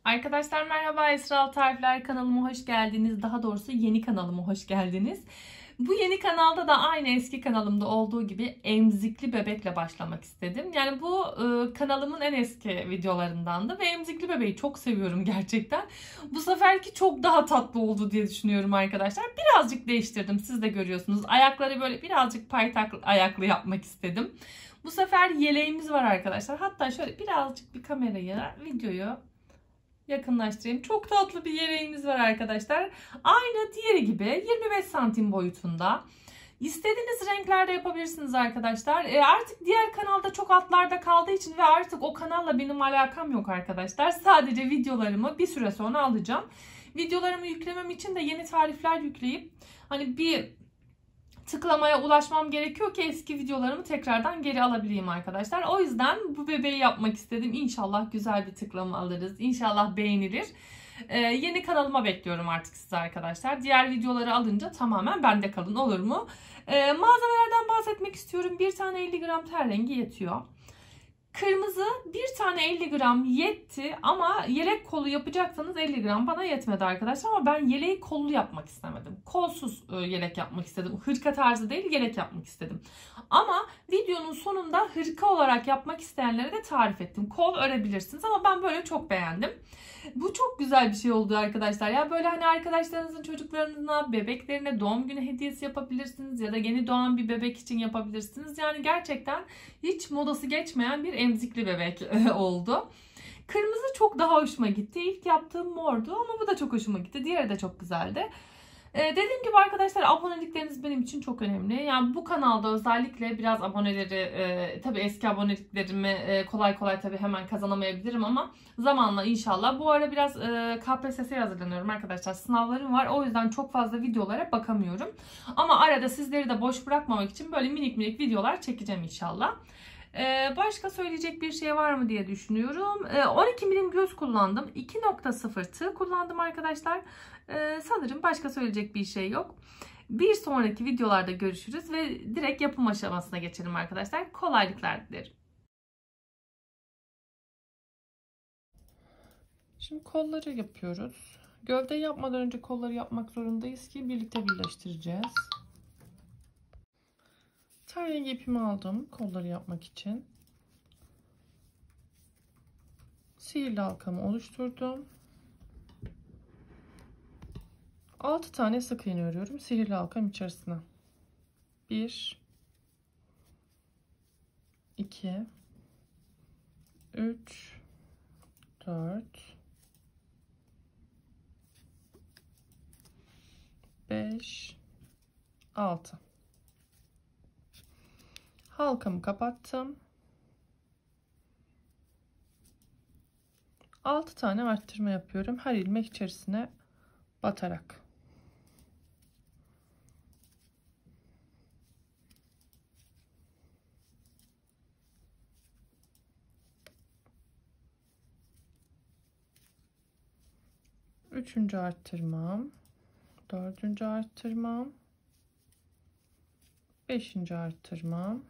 Arkadaşlar merhaba, Esra Tarifler kanalıma hoş geldiniz. Daha doğrusu yeni kanalıma hoş geldiniz. Bu yeni kanalda da aynı eski kanalımda olduğu gibi emzikli bebekle başlamak istedim. Yani bu kanalımın en eski videolarındandı ve emzikli bebeği çok seviyorum gerçekten. Bu seferki çok daha tatlı oldu diye düşünüyorum arkadaşlar. Birazcık değiştirdim, siz de görüyorsunuz. Ayakları böyle birazcık paytak ayaklı yapmak istedim. Bu sefer yeleğimiz var arkadaşlar. Hatta şöyle birazcık bir kameraya videoyu yakınlaştırayım. Çok tatlı bir yeleğimiz var arkadaşlar. Aynı diğeri gibi 25 santim boyutunda. İstediğiniz renklerde yapabilirsiniz arkadaşlar. Artık diğer kanalda çok altlarda kaldığı için ve artık o kanalla benim alakam yok arkadaşlar. Sadece videolarımı bir süre sonra alacağım. Videolarımı yüklemem için de yeni tarifler yükleyip hani bir tıklamaya ulaşmam gerekiyor ki eski videolarımı tekrardan geri alabileyim arkadaşlar. O yüzden bu bebeği yapmak istedim. İnşallah güzel bir tıklama alırız. İnşallah beğenilir. Yeni kanalıma bekliyorum artık sizi arkadaşlar. Diğer videoları alınca tamamen bende kalın, olur mu? Malzemelerden bahsetmek istiyorum. Bir tane 50 gram ten rengi yetiyor. Kırmızı bir tane 50 gram yetti ama yelek kolu yapacaksanız 50 gram bana yetmedi arkadaşlar. Ama ben yeleği kollu yapmak istemedim. Kolsuz yelek yapmak istedim. Hırka tarzı değil, yelek yapmak istedim. Ama videonun sonunda hırka olarak yapmak isteyenlere de tarif ettim. Kol örebilirsiniz ama ben böyle çok beğendim. Bu çok güzel bir şey oldu arkadaşlar. Ya böyle hani arkadaşlarınızın çocuklarına, bebeklerine doğum günü hediyesi yapabilirsiniz ya da yeni doğan bir bebek için yapabilirsiniz. Yani gerçekten hiç modası geçmeyen bir emzikli bebek oldu. Kırmızı çok daha hoşuma gitti. İlk yaptığım mordu ama bu da çok hoşuma gitti. Diğeri de çok güzeldi. Dediğim gibi arkadaşlar, abonelikleriniz benim için çok önemli. Yani bu kanalda özellikle biraz aboneleri, tabii eski aboneliklerimi kolay kolay tabii hemen kazanamayabilirim ama zamanla inşallah. Bu ara biraz KPSS'ye hazırlanıyorum arkadaşlar. Sınavlarım var. O yüzden çok fazla videolara bakamıyorum. Ama arada sizleri de boş bırakmamak için böyle minik minik videolar çekeceğim inşallah. Başka söyleyecek bir şey var mı diye düşünüyorum. 12 milim göz kullandım. 2.0 tığ kullandım arkadaşlar. Sanırım başka söyleyecek bir şey yok. Bir sonraki videolarda görüşürüz ve direkt yapım aşamasına geçelim arkadaşlar. Kolaylıklar dilerim. Şimdi kolları yapıyoruz. Gövdeyi yapmadan önce kolları yapmak zorundayız ki birlikte birleştireceğiz. Ten rengi ipimi aldım kolları yapmak için. Sihirli halkamı oluşturdum. 6 tane sık iğne örüyorum sihirli halkam içerisine. 1 2 3 4 5 6 halkamı kapattım. 6 tane arttırma yapıyorum her ilmek içerisine batarak. Üçüncü arttırmam, dördüncü arttırmam, beşinci arttırmam,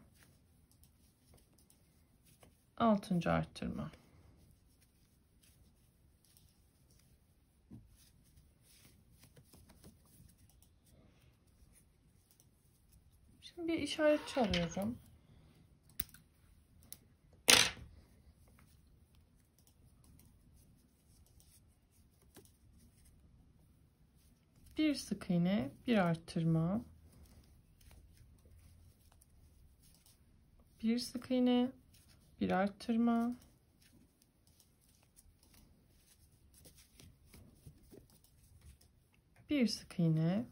altıncı arttırmam. Şimdi bir işaret çalıyorum. Bir sık iğne, bir arttırma, bir sık iğne, bir arttırma, bir sık iğne,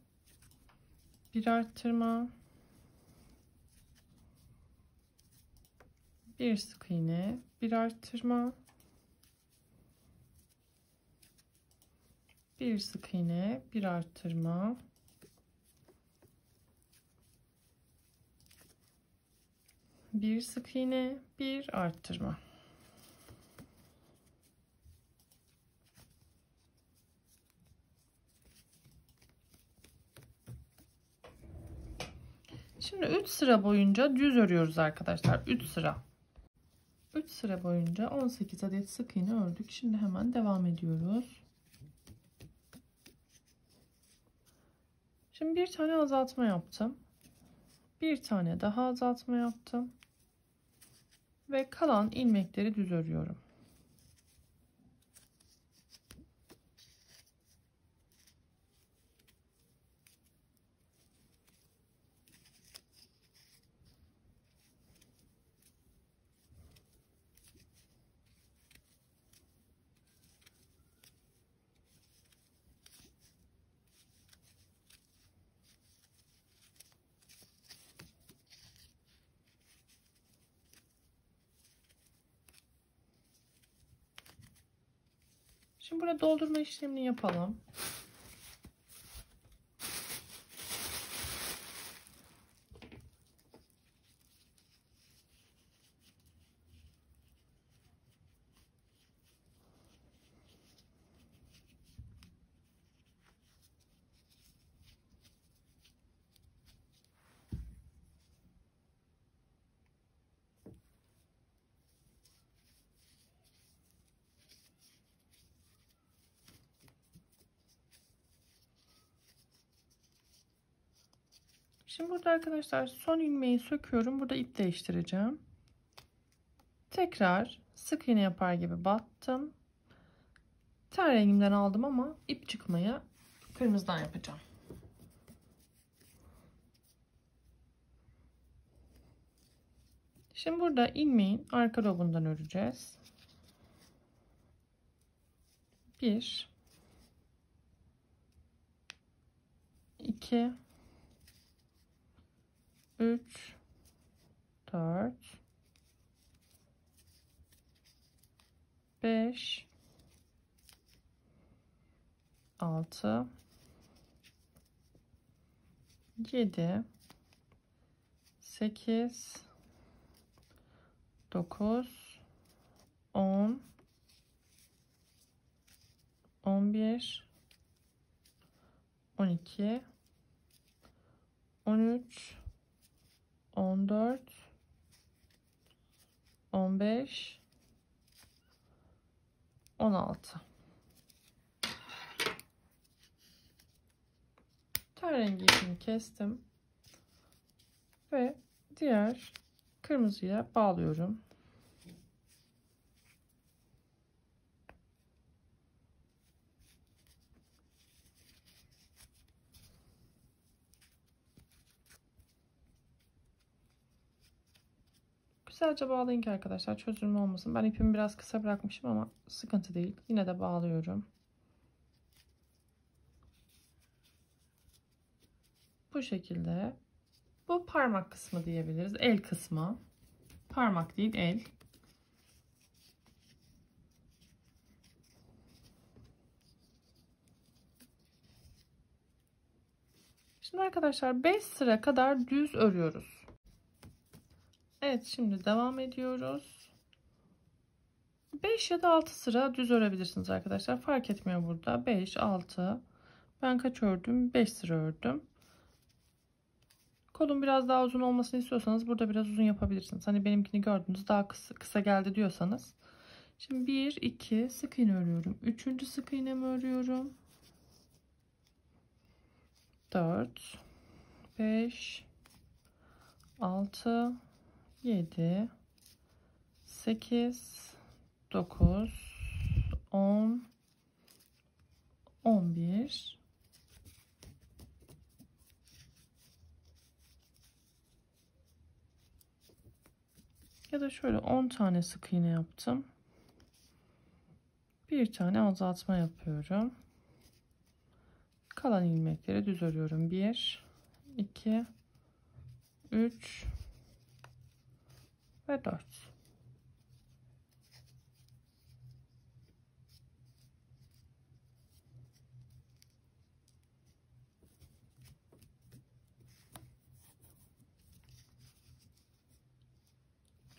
bir arttırma, bir sık iğne, bir arttırma, bir sık iğne, bir arttırma, bir sık iğne, bir arttırma. Şimdi 3 sıra boyunca düz örüyoruz arkadaşlar. 3 sıra. 3 3 sıra boyunca 18 adet sık iğne ördük. Şimdi hemen devam ediyoruz. Şimdi bir tane azaltma yaptım. Bir tane daha azaltma yaptım. Ve kalan ilmekleri düz örüyorum. Şimdi burada doldurma işlemini yapalım. Şimdi burada arkadaşlar son ilmeği söküyorum. Burada ip değiştireceğim. Tekrar sık iğne yapar gibi battım. Ten rengimden aldım ama ip çıkmayı kırmızıdan yapacağım. Şimdi burada ilmeğin arka lobundan öreceğiz. 1 2 3 4 5 6 7 8 9 10 11 12 13 14 15 16. Ten rengi ipini kestim ve diğer kırmızıya bağlıyorum. Güzelce bağlayın ki arkadaşlar çözülme olmasın. Ben ipimi biraz kısa bırakmışım ama sıkıntı değil. Yine de bağlıyorum. Bu şekilde. Bu parmak kısmı diyebiliriz. El kısmı. Parmak değil, el. Şimdi arkadaşlar 5 sıra kadar düz örüyoruz. Evet, şimdi devam ediyoruz. 5 ya da 6 sıra düz örebilirsiniz arkadaşlar. Fark etmiyor burada. 5, 6. Ben kaç ördüm? 5 sıra ördüm. Kolun biraz daha uzun olmasını istiyorsanız burada biraz uzun yapabilirsiniz. Hani benimkini gördünüz, daha kısa geldi diyorsanız. Şimdi 1, 2 sık iğne örüyorum. 3. sık iğnemi örüyorum. 4, 5, 6, 7, 8, 9, 10, 11, ya da şöyle 10 tane sık iğne yaptım. Bir tane azaltma yapıyorum. Kalan ilmekleri düz örüyorum. 1, 2, 3 ve 4.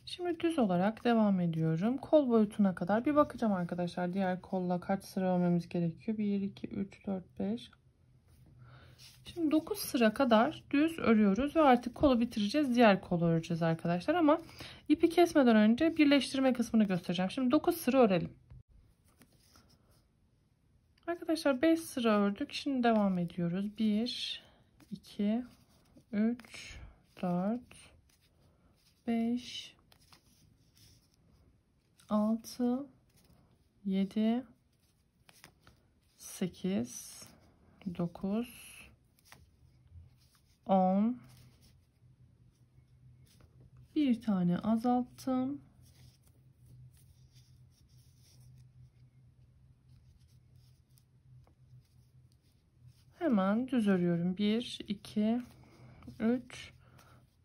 Şimdi düz olarak devam ediyorum. Kol boyutuna kadar bir bakacağım arkadaşlar. Diğer kolla kaç sıra örmemiz gerekiyor? 1, 2, 3, 4, 5. Şimdi 9 sıra kadar düz örüyoruz ve artık kolu bitireceğiz. Diğer kolu öreceğiz arkadaşlar ama ipi kesmeden önce birleştirme kısmını göstereceğim. Şimdi 9 sıra örelim. Arkadaşlar 5 sıra ördük. Şimdi devam ediyoruz. 1, 2, 3, 4, 5, 6, 7, 8, 9, 10. Bir tane azalttım. Hemen düz örüyorum. 1, 2, 3,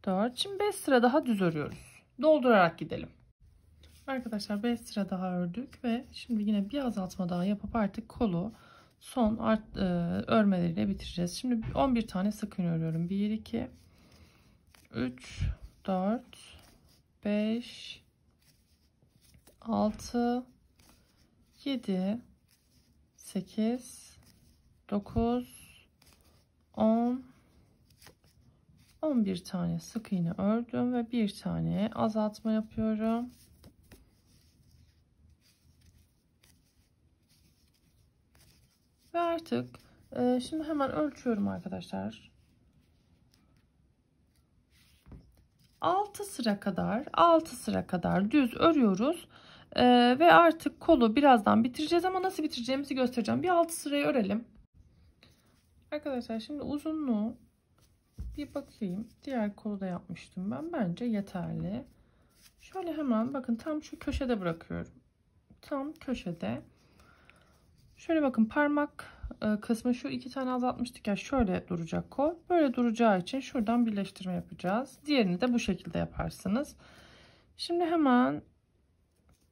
4. Şimdi 5 sıra daha düz örüyoruz. Doldurarak gidelim. Arkadaşlar 5 sıra daha ördük ve şimdi yine bir azaltma daha yapıp artık kolu son örmeleriyle bitireceğiz. Şimdi 11 tane sık iğne örüyorum. 1, 2, 3, 4, 5, 6, 7, 8, 9, 10, 11 tane sık iğne ördüm ve bir tane azaltma yapıyorum. Ve artık şimdi hemen ölçüyorum arkadaşlar. 6 sıra kadar düz örüyoruz. Ve artık kolu birazdan bitireceğiz ama nasıl bitireceğimizi göstereceğim. Bir 6 sırayı örelim. Arkadaşlar şimdi uzunluğu bir bakayım. Diğer kolu da yapmıştım ben. Bence yeterli. Şöyle hemen bakın tam şu köşede bırakıyorum. Tam köşede. Şöyle bakın parmak kısmı şu 2 tane azaltmıştık ya, şöyle duracak kol. Böyle duracağı için şuradan birleştirme yapacağız. Diğerini de bu şekilde yaparsınız. Şimdi hemen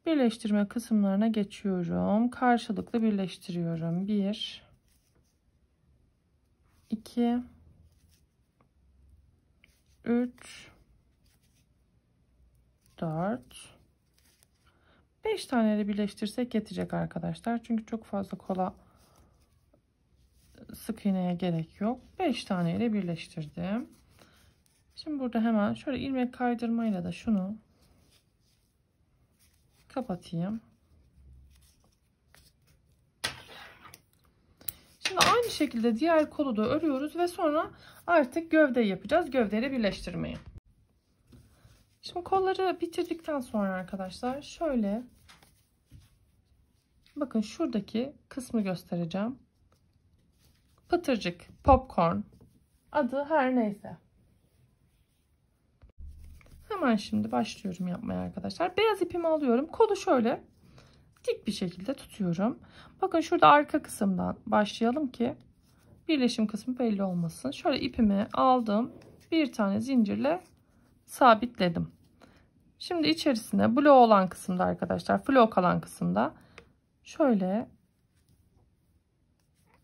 birleştirme kısımlarına geçiyorum. Karşılıklı birleştiriyorum. 1, 2, 3, 4, 5 taneyle birleştirsek yetecek arkadaşlar. Çünkü çok fazla kola sık iğneye gerek yok. 5 taneyle birleştirdim. Şimdi burada hemen şöyle ilmek kaydırmayla da şunu kapatayım. Şimdi aynı şekilde diğer kolu da örüyoruz ve sonra artık gövdeyi yapacağız. Gövdeyle birleştirmeyi. Şimdi kolları bitirdikten sonra arkadaşlar şöyle bakın şuradaki kısmı göstereceğim. Pıtırcık, popcorn, adı her neyse. Hemen şimdi başlıyorum yapmaya arkadaşlar. Beyaz ipimi alıyorum. Kolu şöyle dik bir şekilde tutuyorum. Bakın şurada arka kısımdan başlayalım ki birleşim kısmı belli olmasın. Şöyle ipimi aldım. Bir tane zincirle sabitledim. Şimdi içerisine blok olan kısımda arkadaşlar, flok olan kısımda şöyle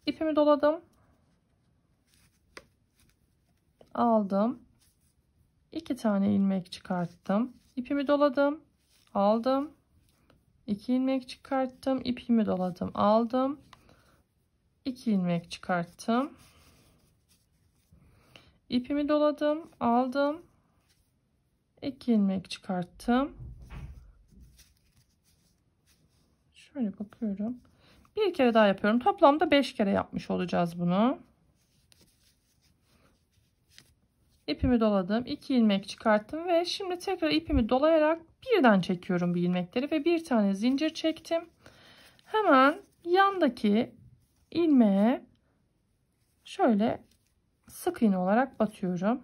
ipimi doladım. Aldım. 2 tane ilmek çıkarttım. İpimi doladım. Aldım. 2 ilmek çıkarttım. İpimi doladım. Aldım. 2 ilmek çıkarttım. İpimi doladım. Aldım. 2 ilmek çıkarttım. Şöyle bakıyorum. Bir kere daha yapıyorum. Toplamda 5 kere yapmış olacağız bunu. İpimi doladım. 2 ilmek çıkarttım ve şimdi tekrar ipimi dolayarak birden çekiyorum bu ilmekleri ve bir tane zincir çektim. Hemen yandaki ilmeğe şöyle sık iğne olarak batıyorum.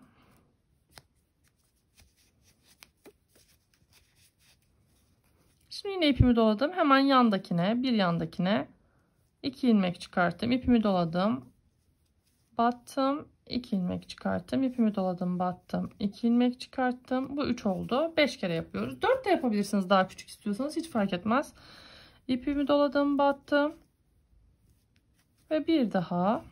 Şimdi yine ipimi doladım. Hemen yandakine, bir yandakine 2 ilmek çıkarttım. İpimi doladım. Battım. 2 ilmek çıkarttım. İpimi doladım. Battım. 2 ilmek çıkarttım. Bu 3 oldu. 5 kere yapıyoruz. 4 de yapabilirsiniz daha küçük istiyorsanız. Hiç fark etmez. İpimi doladım. Battım. Ve bir daha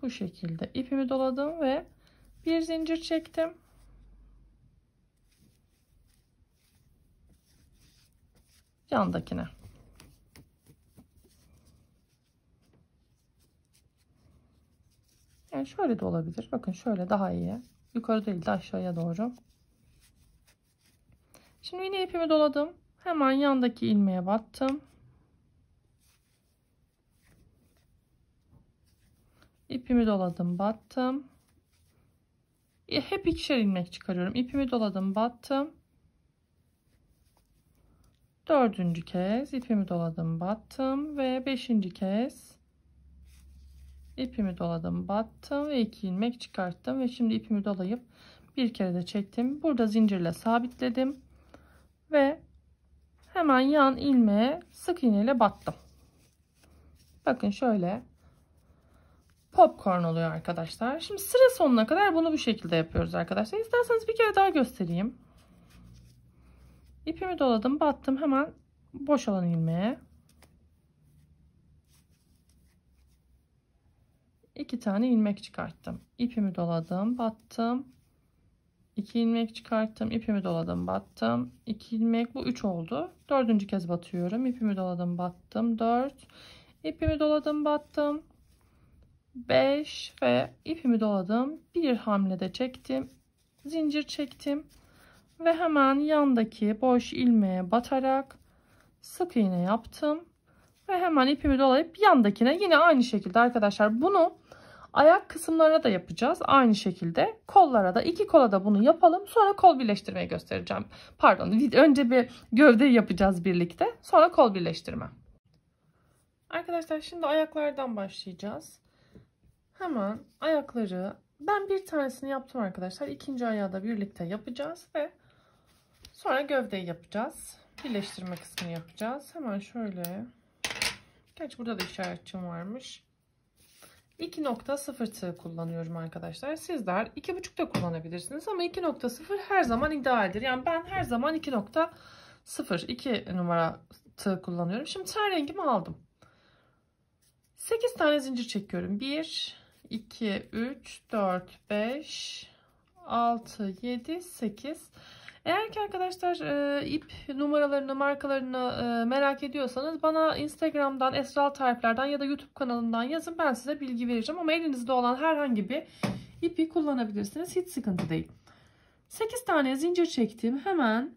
bu şekilde ipimi doladım ve bir zincir çektim. Yandakine. Yani şöyle de olabilir. Bakın şöyle daha iyi. Yukarı değil de aşağıya doğru. Şimdi yine ipimi doladım. Hemen yandaki ilmeğe battım. İpimi doladım, battım. Hep ikişer ilmek çıkarıyorum. İpimi doladım, battım. Dördüncü kez ipimi doladım, battım ve beşinci kez ipimi doladım, battım ve 2 ilmek çıkarttım ve şimdi ipimi dolayıp bir kere de çektim. Burada zincirle sabitledim ve hemen yan ilmeğe sık iğne ile battım. Bakın şöyle popcorn oluyor arkadaşlar. Şimdi sıra sonuna kadar bunu bu şekilde yapıyoruz arkadaşlar. İsterseniz bir kere daha göstereyim. İpimi doladım, battım, hemen boş olan ilmeğe 2 tane ilmek çıkarttım. İpimi doladım, battım. 2 ilmek çıkarttım. İpimi doladım, battım. 2 ilmek, bu 3 oldu. Dördüncü kez batıyorum. İpimi doladım, battım. 4. İpimi doladım, battım. 5 ve ipimi doladım. Bir hamlede çektim. Zincir çektim. Ve hemen yandaki boş ilmeğe batarak sık iğne yaptım. Ve hemen ipimi dolayıp yandakine yine aynı şekilde arkadaşlar bunu ayak kısımlarına da yapacağız. Aynı şekilde kollara da, iki kola da bunu yapalım. Sonra kol birleştirmeyi göstereceğim. Pardon, önce bir gövde yapacağız birlikte. Sonra kol birleştirme. Arkadaşlar şimdi ayaklardan başlayacağız. Hemen ayakları ben bir tanesini yaptım arkadaşlar. İkinci ayağı da birlikte yapacağız ve sonra gövdeyi yapacağız. Birleştirme kısmını yapacağız. Hemen şöyle. Gerçi burada da işaretçim varmış. 2.0 tığ kullanıyorum arkadaşlar. Sizler 2.5 da kullanabilirsiniz ama 2.0 her zaman idealdir. Yani ben her zaman 2.0 2 numara tığ kullanıyorum. Şimdi ten rengimi aldım. 8 tane zincir çekiyorum. 1, 2, 3, 4, 5, 6, 7, 8. Eğer ki arkadaşlar ip numaralarını, markalarını merak ediyorsanız bana Instagram'dan, Esral Tarifler'den ya da YouTube kanalından yazın. Ben size bilgi vereceğim. Ama elinizde olan herhangi bir ipi kullanabilirsiniz. Hiç sıkıntı değil. 8 tane zincir çektim. Hemen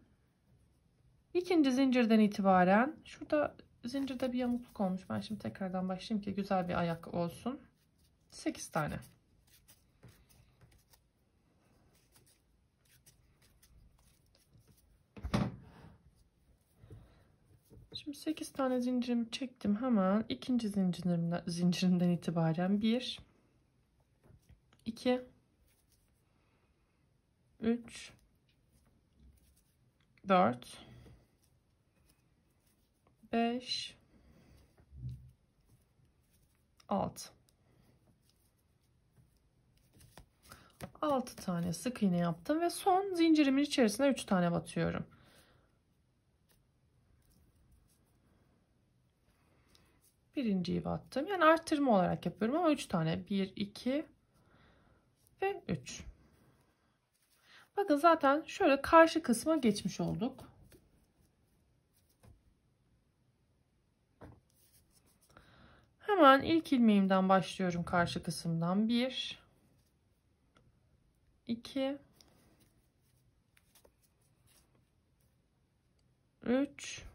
ikinci zincirden itibaren şurada zincirde bir yamukluk olmuş. Ben şimdi tekrardan başlayayım ki güzel bir ayak olsun. 8 tane. Şimdi 8 tane zincirimi çektim. Hemen ikinci zincirimden itibaren 1, 2, 3, 4, 5, 6. 6 tane sık iğne yaptım ve son zincirimin içerisine 3 tane batıyorum. Birinciyi battım. Yani arttırma olarak yapıyorum ama 3 tane. 1, 2 ve 3. Bakın zaten şöyle karşı kısma geçmiş olduk. Hemen ilk ilmeğimden başlıyorum karşı kısımdan. 1, 2, 3,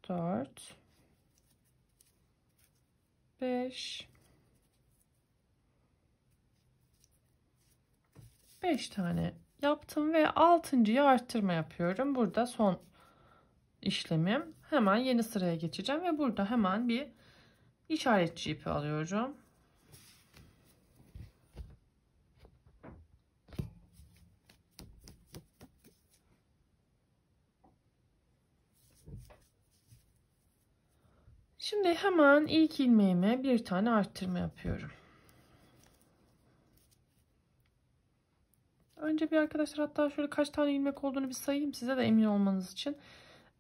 4, 5 tane yaptım ve 6.'yı arttırma yapıyorum. Burada son işlemim. Hemen yeni sıraya geçeceğim ve burada hemen bir işaretçi ipi alıyorum. Şimdi hemen ilk ilmeğime bir tane arttırma yapıyorum. Önce bir arkadaşlar hatta şöyle kaç tane ilmek olduğunu bir sayayım size de emin olmanız için.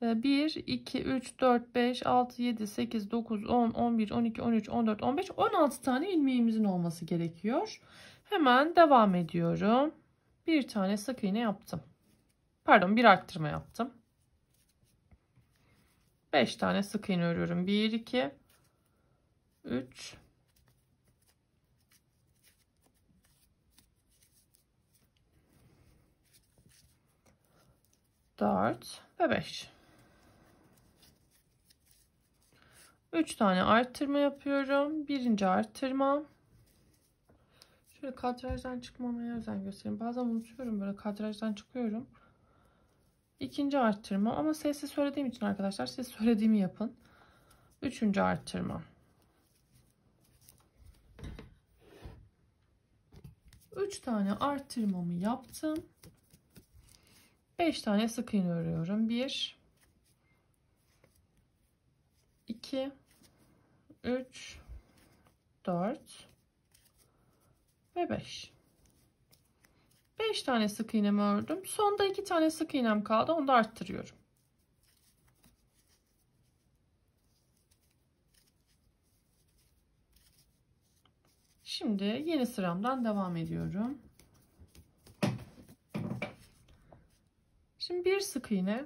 1, 2, 3, 4, 5, 6, 7, 8, 9, 10, 11, 12, 13, 14, 15, 16 tane ilmeğimizin olması gerekiyor. Hemen devam ediyorum. Bir tane sık iğne yaptım. Pardon, bir arttırma yaptım. 5 tane sık iğne örüyorum. 1, 2, 3, 4 ve 5. 3 tane arttırma yapıyorum. Birinci arttırma. Şöyle kadrajdan çıkmamaya özen göstereyim. Bazen unutuyorum, böyle kadrajdan çıkıyorum. İkinci arttırma, ama sessiz söylediğim için arkadaşlar siz söylediğimi yapın. Üçüncü arttırma. 3 tane arttırmamı yaptım. 5 tane sık iğne örüyorum. 1 2 3 4 ve 5. 5 tane sık iğnemi ördüm. Sonda 2 tane sık iğnem kaldı. Onu da arttırıyorum. Şimdi yeni sıramdan devam ediyorum. Şimdi bir sık iğne,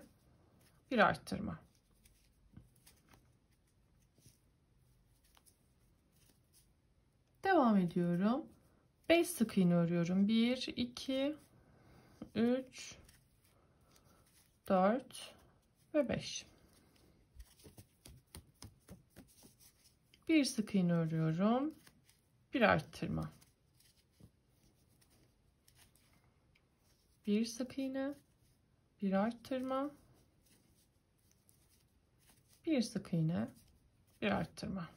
bir arttırma. Devam ediyorum. 5 sık iğne örüyorum. 1 2 3 4 ve 5. Bir sık iğne örüyorum. Bir arttırma. Bir sık iğne, bir arttırma. Bir sık iğne, bir arttırma.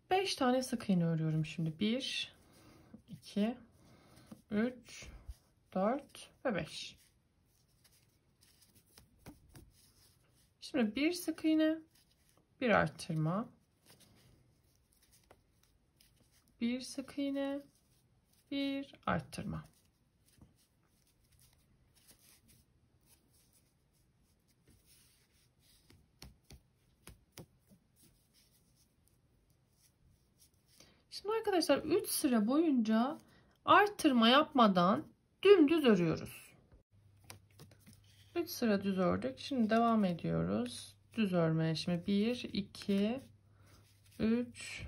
Beş tane sık iğne örüyorum şimdi. 1 2 3 4 ve 5. Şimdi bir sık iğne, bir arttırma. Bir sık iğne, bir arttırma. Şimdi arkadaşlar 3 sıra boyunca arttırma yapmadan dümdüz örüyoruz. 3 sıra düz ördük. Şimdi devam ediyoruz. Düz örmeye. Şimdi 1 2 3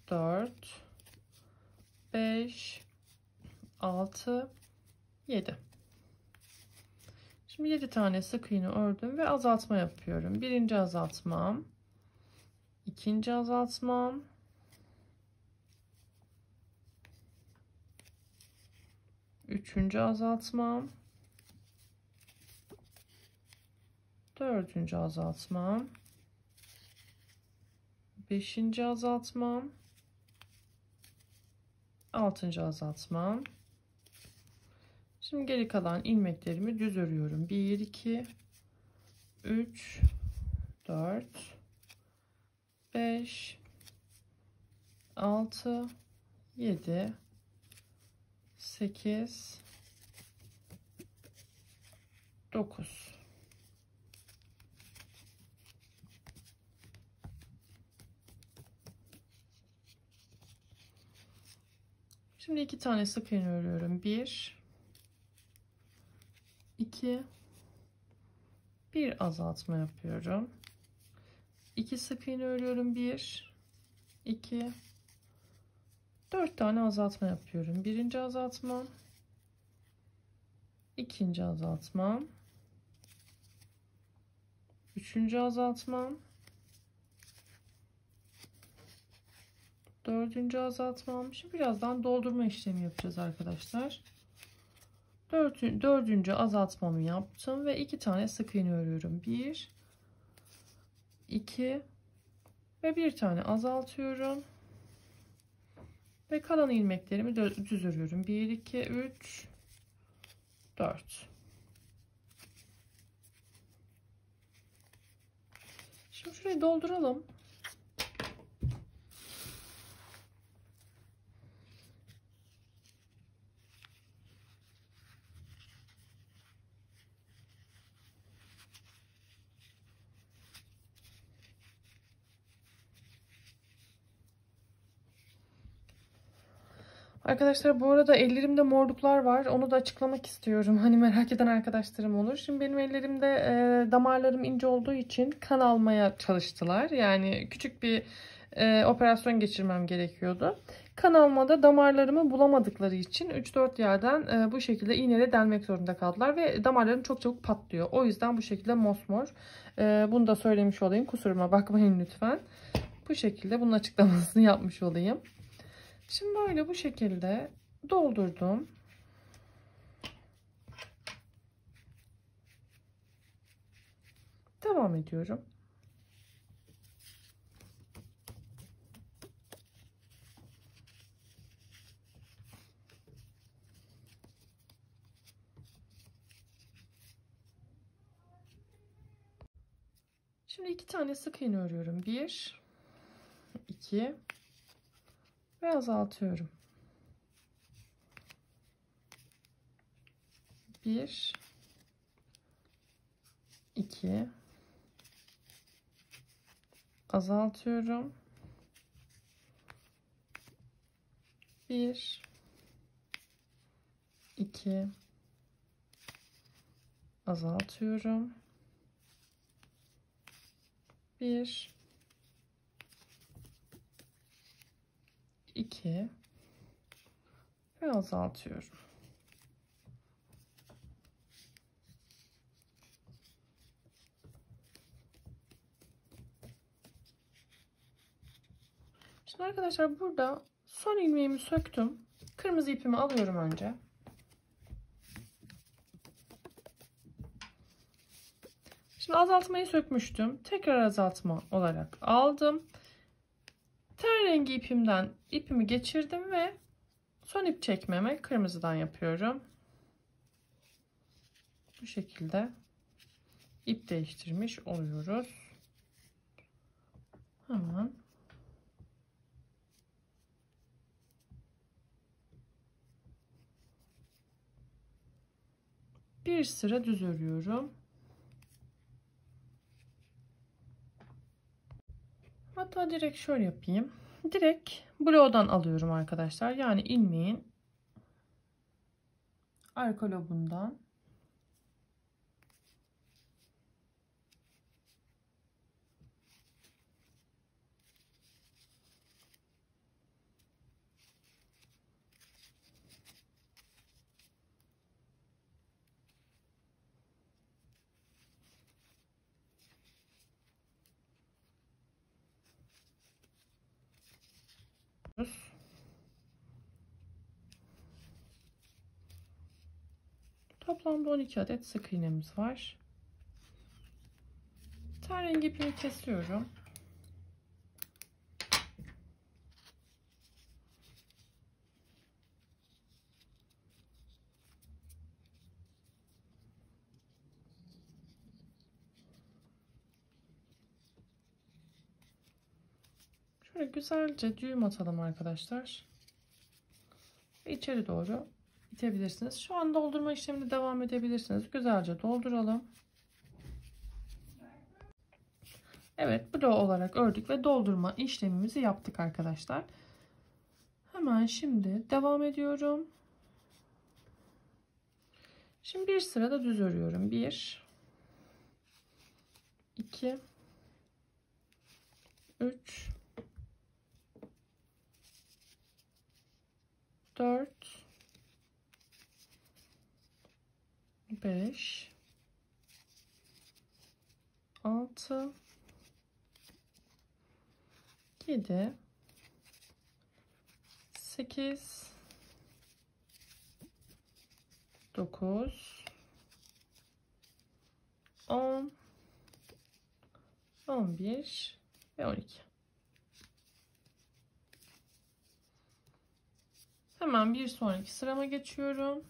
4 5 6 7. Şimdi 7 tane sık iğne ördüm ve azaltma yapıyorum. Birinci azaltmam, ikinci azaltmam, üçüncü azaltmam, dördüncü azaltmam, beşinci azaltmam, altıncı azaltmam. Şimdi geri kalan ilmeklerimi düz örüyorum. 1 2 3 4 5 6 7 8 9. Şimdi 2 tane sık iğne örüyorum. 1 2 bir azaltma yapıyorum. 2 sık iğne örüyorum. 1 2 4 tane azaltma yapıyorum. Birinci azaltma, ikinci azaltma, üçüncü azaltma, dördüncü azaltmam. Şimdi birazdan doldurma işlemi yapacağız arkadaşlar. Dördüncü azaltmamı yaptım ve 2 tane sık iğne örüyorum. 1 2 ve bir tane azaltıyorum ve kalan ilmeklerimi düz örüyorum. 1 2 3 4. Şimdi şurayı dolduralım. Arkadaşlar bu arada ellerimde morluklar var. Onu da açıklamak istiyorum. Hani merak eden arkadaşlarım olur. Şimdi benim ellerimde damarlarım ince olduğu için kan almaya çalıştılar. Yani küçük bir operasyon geçirmem gerekiyordu. Kanalıma da damarlarımı bulamadıkları için 3-4 yerden bu şekilde iğneyle delmek zorunda kaldılar ve damarlarım çok çabuk patlıyor. O yüzden bu şekilde mosmor. Bunu da söylemiş olayım. Kusuruma bakmayın lütfen. Bu şekilde bunun açıklamasını yapmış olayım. Şimdi böyle bu şekilde doldurdum. Devam ediyorum. Şimdi 2 tane sık iğne örüyorum. 1, 2 ve azaltıyorum. 1, 2 azaltıyorum. 1, 2 azaltıyorum. 1, 2 ve azaltıyorum. Şimdi arkadaşlar burada son ilmeğimi söktüm. Kırmızı ipimi alıyorum önce. Şimdi azaltmayı sökmüştüm. Tekrar azaltma olarak aldım. Ten rengi ipimden ipimi geçirdim ve son ip çekmeme kırmızıdan yapıyorum. Bu şekilde ip değiştirmiş oluyoruz. Hemen bir sıra düz örüyorum. Hatta direkt şöyle yapayım. Direkt bloğdan alıyorum arkadaşlar. Yani ilmeğin arka lobundan toplamda 12 adet sık iğnemiz var. Ten rengi ipimi kesiyorum. Şöyle güzelce düğüm atalım arkadaşlar. Ve içeri doğru itebilirsiniz. Şu an doldurma işlemine devam edebilirsiniz. Güzelce dolduralım. Evet, bloğ olarak ördük ve doldurma işlemimizi yaptık arkadaşlar. Hemen şimdi devam ediyorum. Şimdi bir sırada düz örüyorum. 1 2 3 4 5 6 7 8 9 10 11 ve 12. Hemen bir sonraki sırama geçiyorum.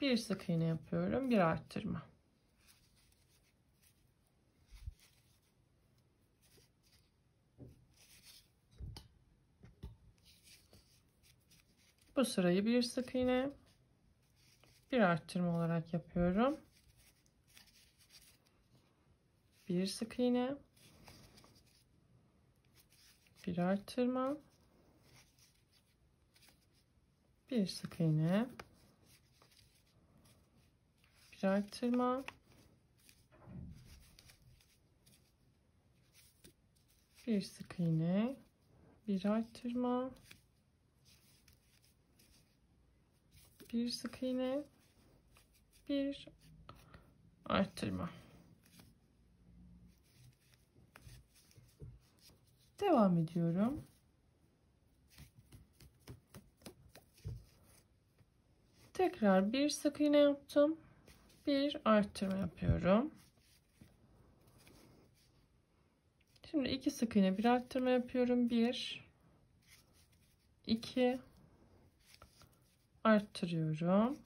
Bir sık iğne yapıyorum, bir arttırma. Bu sırayı bir sık iğne, bir arttırma olarak yapıyorum. Bir sık iğne, bir arttırma, bir sık iğne, bir arttırma, Bir sık iğne, bir arttırma, bir sık iğne, bir arttırma. Devam ediyorum. Tekrar bir sık iğne yaptım. Bir arttırma yapıyorum. Şimdi 2 sık iğne, bir arttırma yapıyorum. 1 2 arttırıyorum.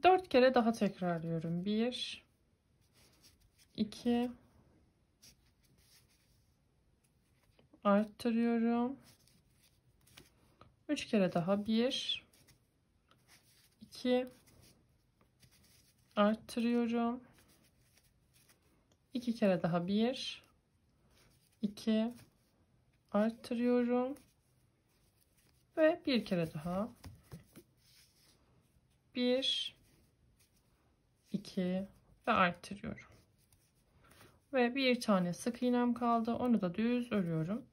4 kere daha tekrarlıyorum. 1 2 arttırıyorum. 3 kere daha. 1 2 arttırıyorum. 2 kere daha. 1 2 arttırıyorum. Ve bir kere daha. 1 2 ve arttırıyorum. Ve bir tane sık iğnem kaldı. Onu da düz örüyorum.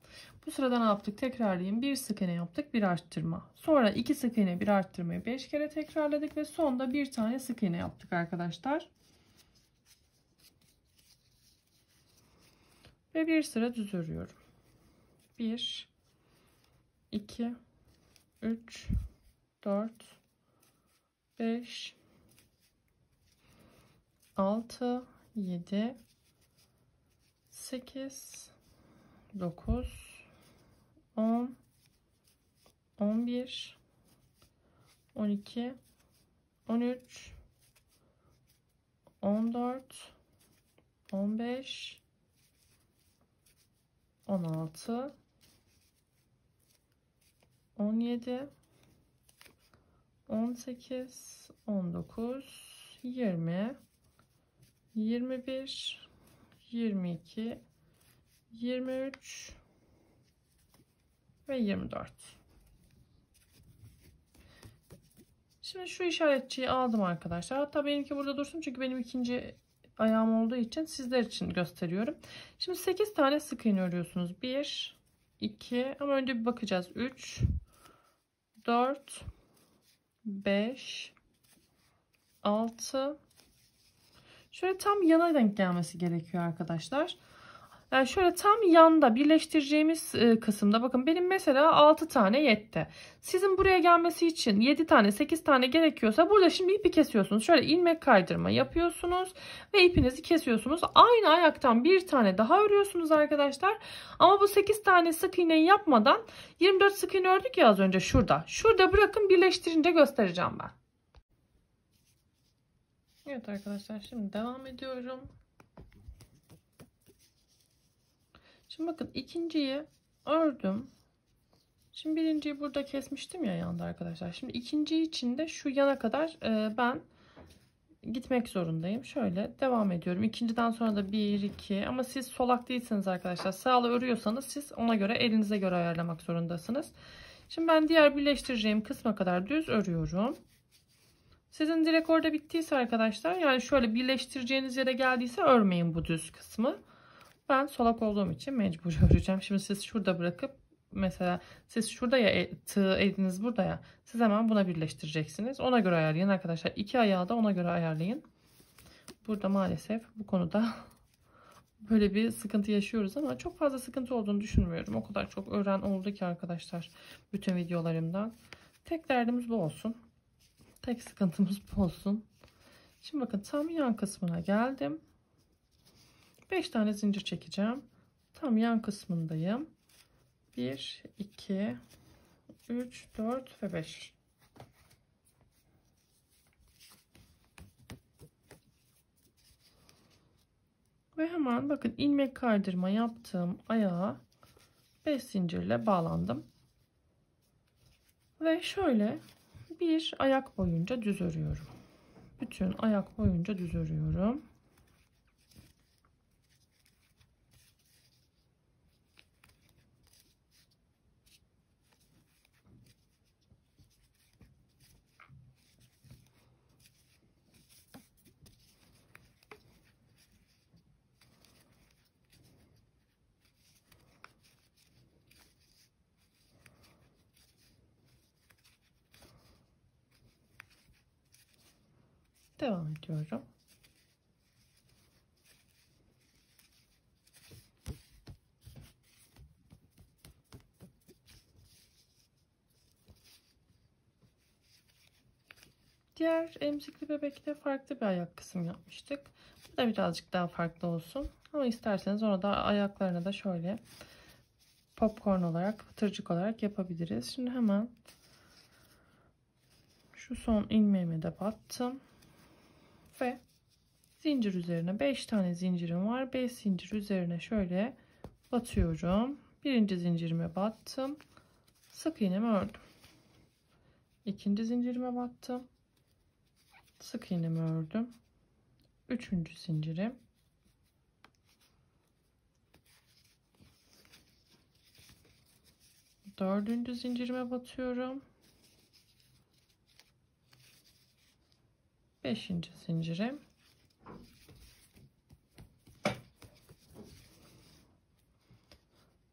Bu sırada ne yaptık? Tekrarlayayım. Bir sık iğne yaptık, bir arttırma. Sonra 2 sık iğne, bir arttırmayı 5 kere tekrarladık ve sonda bir tane sık iğne yaptık arkadaşlar. Ve bir sıra düz örüyorum. 1 2 3 4 5 6 7 8 9 10 11 12 13 14 15 16 17 18 19 20 21 22 23 ve 24. Şimdi şu işaretçiyi aldım arkadaşlar. Hatta benimki burada dursun çünkü benim ikinci ayağım olduğu için sizler için gösteriyorum. Şimdi 8 tane sık iğne örüyorsunuz. 1 2 ama önce bir bakacağız. 3 4 5 6 şöyle tam yana denk gelmesi gerekiyor arkadaşlar. Yani şöyle tam yanda birleştireceğimiz kısımda bakın benim mesela 6 tane yetti. Sizin buraya gelmesi için 7 tane 8 tane gerekiyorsa burada şimdi ipi kesiyorsunuz. Şöyle ilmek kaydırma yapıyorsunuz ve ipinizi kesiyorsunuz. Aynı ayaktan bir tane daha örüyorsunuz arkadaşlar. Ama bu 8 tane sık iğneyi yapmadan 24 sık iğne ördük ya az önce şurada. Şurada bırakın, birleştirince göstereceğim ben. Evet arkadaşlar, şimdi devam ediyorum. Şimdi bakın ikinciyi ördüm. Şimdi birinciyi burada kesmiştim ya yanda arkadaşlar. Şimdi ikinci için de şu yana kadar ben gitmek zorundayım. Şöyle devam ediyorum. İkinciden sonra da 1 2 ama siz solak değilseniz arkadaşlar, sağla örüyorsanız siz ona göre, elinize göre ayarlamak zorundasınız. Şimdi ben diğer birleştireceğim kısma kadar düz örüyorum. Sizin direkt orada bittiyse arkadaşlar, yani şöyle birleştireceğiniz yere geldiyse örmeyin bu düz kısmı. Ben solak olduğum için mecbur öreceğim. Şimdi siz şurada bırakıp, mesela siz şurada ya, tığ eliniz burada ya, siz hemen buna birleştireceksiniz. Ona göre ayarlayın arkadaşlar. İki ayağı da ona göre ayarlayın. Burada maalesef bu konuda böyle bir sıkıntı yaşıyoruz ama çok fazla sıkıntı olduğunu düşünmüyorum. O kadar çok öğren oldu ki arkadaşlar bütün videolarımdan. Tek derdimiz bu olsun. Tek sıkıntımız bu olsun. Şimdi bakın tam yan kısmına geldim. 5 tane zincir çekeceğim. Tam yan kısmındayım. 1 2 3 4 ve 5. Ve hemen bakın ilmek kaydırma yaptığım ayağa 5 zincirle bağlandım. Ve şöyle bir ayak boyunca düz örüyorum. Bütün ayak boyunca düz örüyorum. Devam ediyorum. Diğer emzikli bebekte farklı bir ayak kısmı yapmıştık. Bu da birazcık daha farklı olsun. Ama isterseniz orada ayaklarına da şöyle popcorn olarak, pıtırcık olarak yapabiliriz. Şimdi hemen şu son ilmeğime de battım. Ve zincir üzerine 5 tane zincirim var. 5 zincir üzerine şöyle batıyorum. Birinci zincirime battım. Sık iğnemi ördüm. İkinci zincirime battım. Sık iğnemi ördüm. Üçüncü zincirim. Dördüncü zincirime batıyorum. Beşinci zincirim.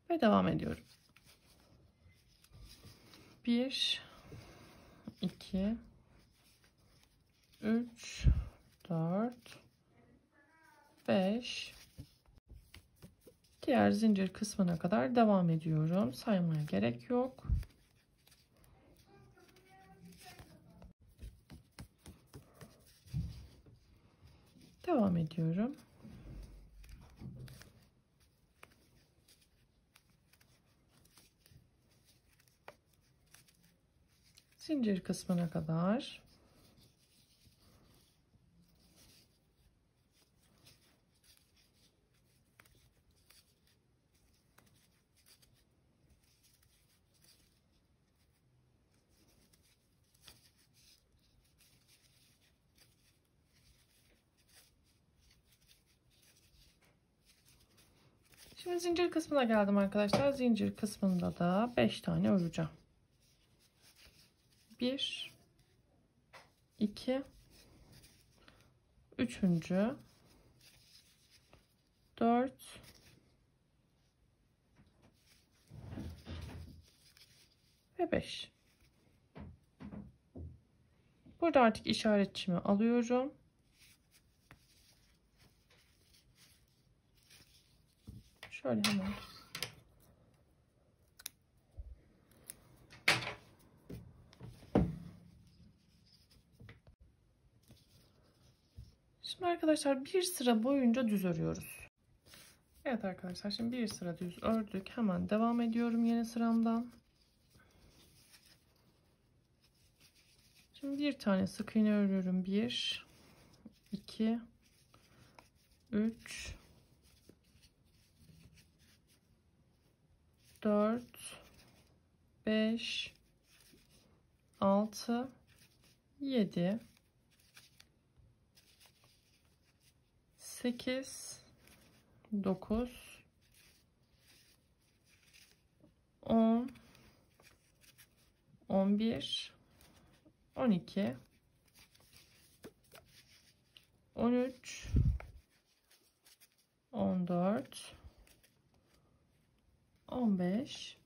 Ve devam ediyorum. 1 2 3 4 5 Diğer zincir kısmına kadar devam ediyorum. Saymaya gerek yok. Devam ediyorum. Zincir kısmına kadar Şimdi zincir kısmına geldim arkadaşlar. Zincir kısmında da 5 tane öreceğim. 1 2 3. 4 ve 5. Burada artık işaretçimi alıyorum. Şöyle hemen şimdi arkadaşlar bir sıra boyunca düz örüyoruz. Evet arkadaşlar, şimdi bir sıra düz ördük. Hemen devam ediyorum yeni sıramdan. Şimdi bir tane sık iğne örüyorum. 1 2 3 4 5 6 7 8 9 10 11 12 13 14 15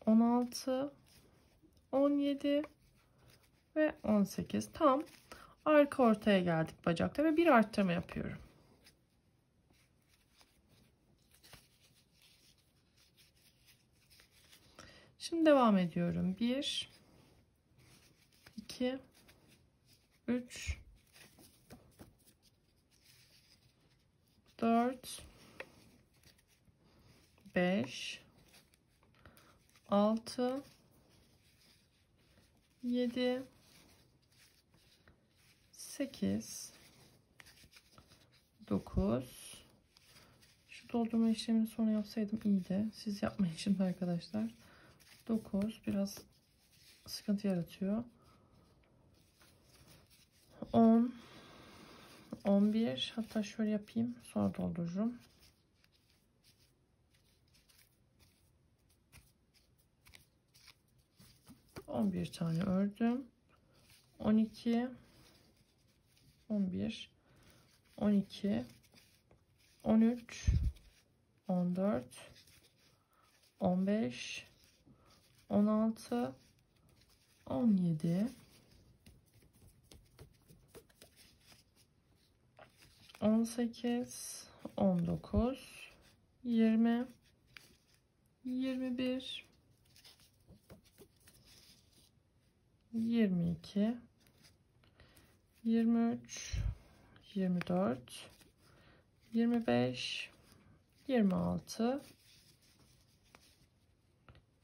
16 17 ve 18. Tam arka ortaya geldik bacakta ve bir arttırma yapıyorum. Şimdi devam ediyorum. 1 2 3 4 5 6 7 8 9 Şu doldurma işlemini sonra yapsaydım iyiydi. Siz yapmayın şimdi arkadaşlar. 9 biraz sıkıntı yaratıyor. 10 11 hatta şöyle yapayım, sonra doldururum. 11 tane ördüm. 12 11 12 13 14 15 16 17, 18, 19, 20, 21, 22, 23, 24, 25, 26,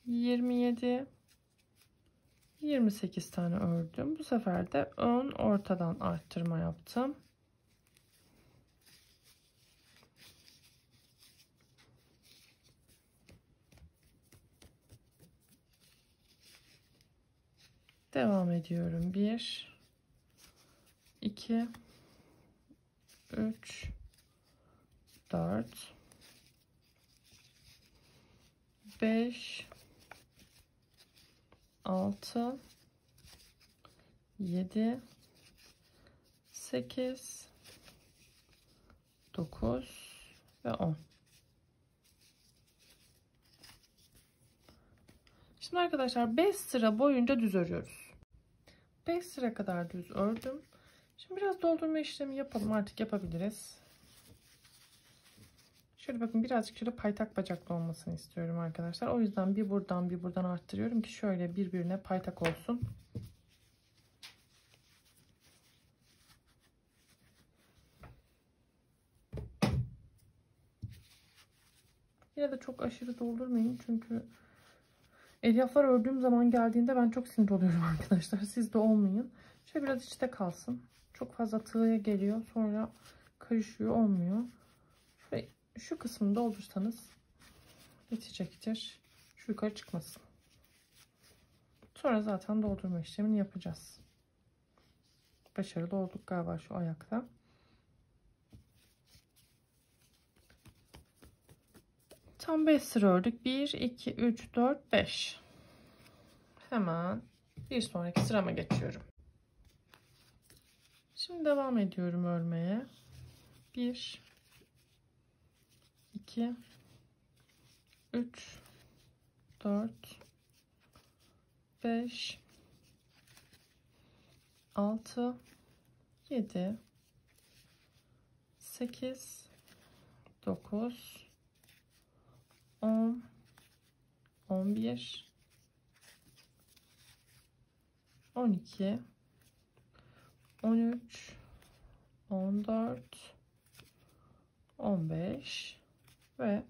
27, 28 tane ördüm. Bu sefer de ön ortadan arttırma yaptım. Devam ediyorum. 1, 2, 3, 4, 5, 6, 7, 8, 9 ve 10. Şimdi arkadaşlar 5 sıra boyunca düz örüyoruz. 5 sıra kadar düz ördüm. Şimdi biraz doldurma işlemi yapalım. Artık yapabiliriz. Şöyle bakın, birazcık şöyle paytak bacaklı olmasını istiyorum arkadaşlar. O yüzden bir buradan bir buradan arttırıyorum ki şöyle birbirine paytak olsun. Yine de çok aşırı doldurmayın çünkü elyaflar ördüğüm zaman geldiğinde ben çok sinir oluyorum arkadaşlar. Siz de olmayın. Şöyle biraz içte kalsın. Çok fazla tığya geliyor. Sonra karışıyor, olmuyor. Şöyle şu kısmını doldursanız yetecektir. Şu yukarı çıkmasın. Sonra zaten doldurma işlemini yapacağız. Başarılı olduk galiba şu ayakta. Tam 5 sıra ördük. 1, 2, 3, 4, 5. Hemen bir sonraki sırama geçiyorum. Şimdi devam ediyorum örmeye. 1, 2, 3, 4, 5, 6, 7, 8, 9, 10, 11, 12, 13, 14, 15 ve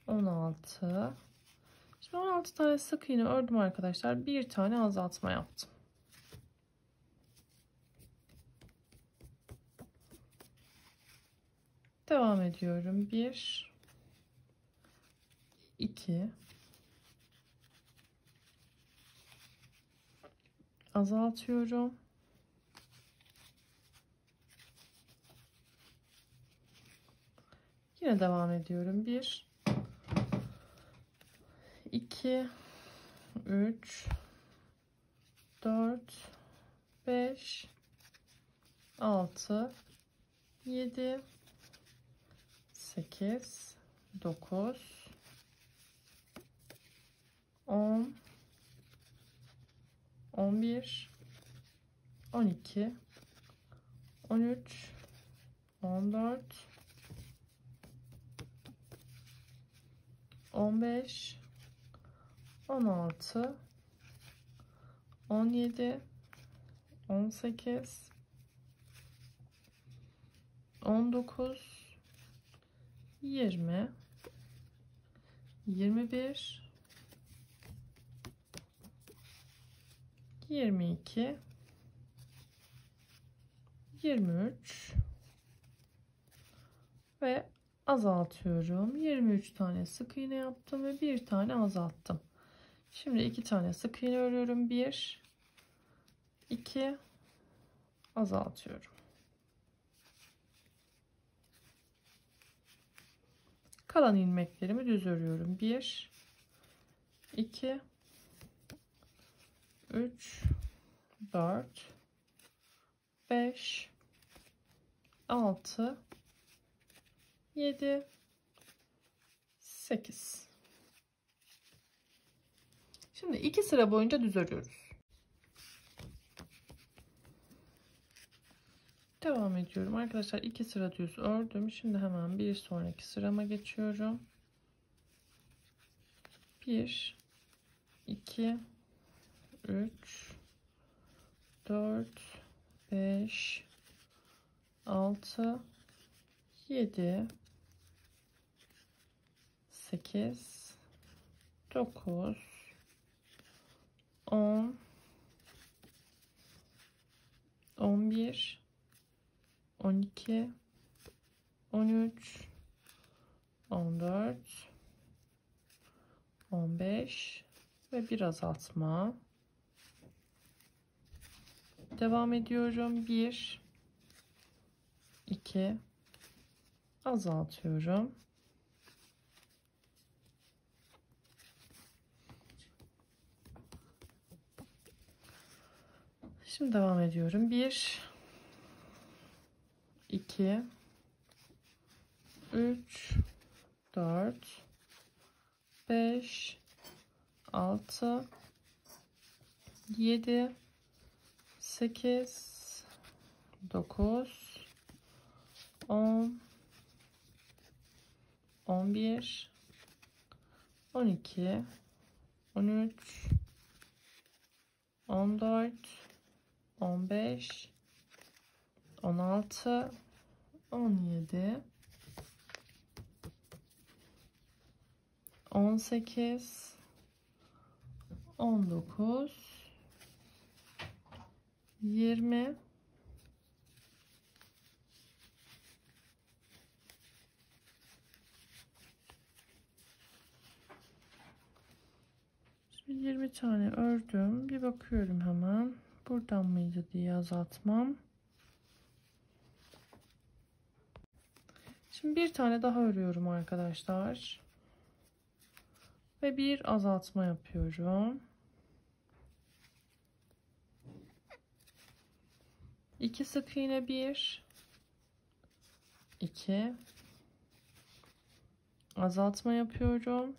16. Şimdi 16 tane sık iğne ördüm arkadaşlar. Bir tane azaltma yaptım. Devam ediyorum. 1, 2, azaltıyorum. Yine devam ediyorum. 1, 2, 3, 4, 5, 6, 7, 8, 9, 10, 11, 12, 13, 14, 15, 16, 17, 18, 19, 20, 21, 22, 23 ve azaltıyorum. 23 tane sık iğne yaptım ve bir tane azalttım. Şimdi 2 tane sık iğne örüyorum. 1, 2, azaltıyorum. Kalan ilmeklerimi düz örüyorum. 1, 2, 3, 4, 5, 6, 7, 8. Şimdi 2 sıra boyunca düz örüyoruz. Devam ediyorum. Arkadaşlar 2 sıra düz ördüm. Şimdi hemen bir sonraki sırama geçiyorum. 1 2 3 4 5 6 7 8 9 10 11 12 13 14 15 ve bir azaltma. Devam ediyorum. 1 2 azaltıyorum. Şimdi devam ediyorum. 1 2 3 4 5 6 7 8 9 10 11 12 13 14 15 16 17 18 19 20 20 tane ördüm. Bir bakıyorum hemen. Buradan mıydı diye azaltmam. Şimdi bir tane daha örüyorum arkadaşlar. Ve bir azaltma yapıyorum. 2 sık iğne, 1 2 azaltma yapıyorum.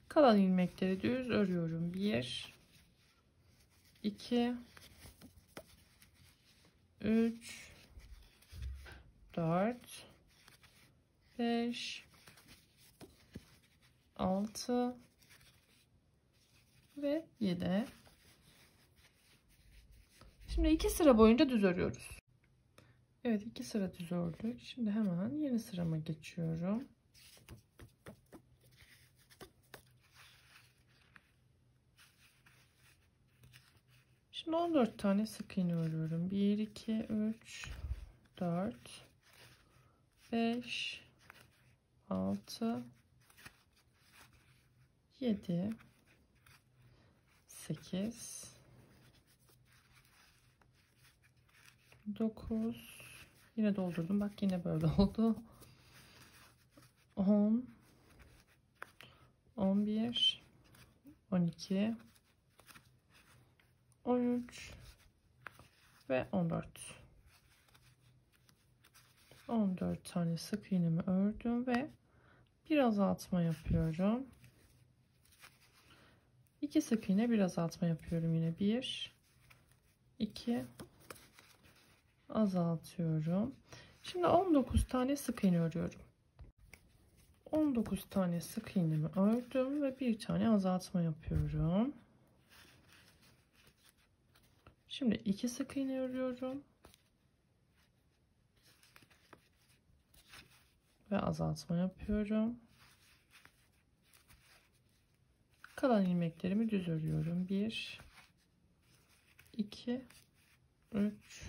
Kalan ilmekleri düz örüyorum. 1 2 3 4 5 6 ve 7. Şimdi 2 sıra boyunca düz örüyoruz. Evet, 2 sıra düz ördük. Şimdi hemen yeni sırama geçiyorum. Şimdi 14 tane sık iğne örüyorum. 1 2 3 4 5 6 7 8 9 yine doldurdum. Bak yine böyle oldu. 10 11 12 13 ve 14 tane sık iğnemi ördüm ve bir azaltma yapıyorum. 2 sık iğne, bir azaltma yapıyorum. Yine 1 2 azaltıyorum. Şimdi 19 tane sık iğne örüyorum. 19 tane sık iğnemi ördüm ve bir tane azaltma yapıyorum. Şimdi 2 sık iğne örüyorum ve azaltma yapıyorum. Kalan ilmeklerimi düz örüyorum. 1 2 3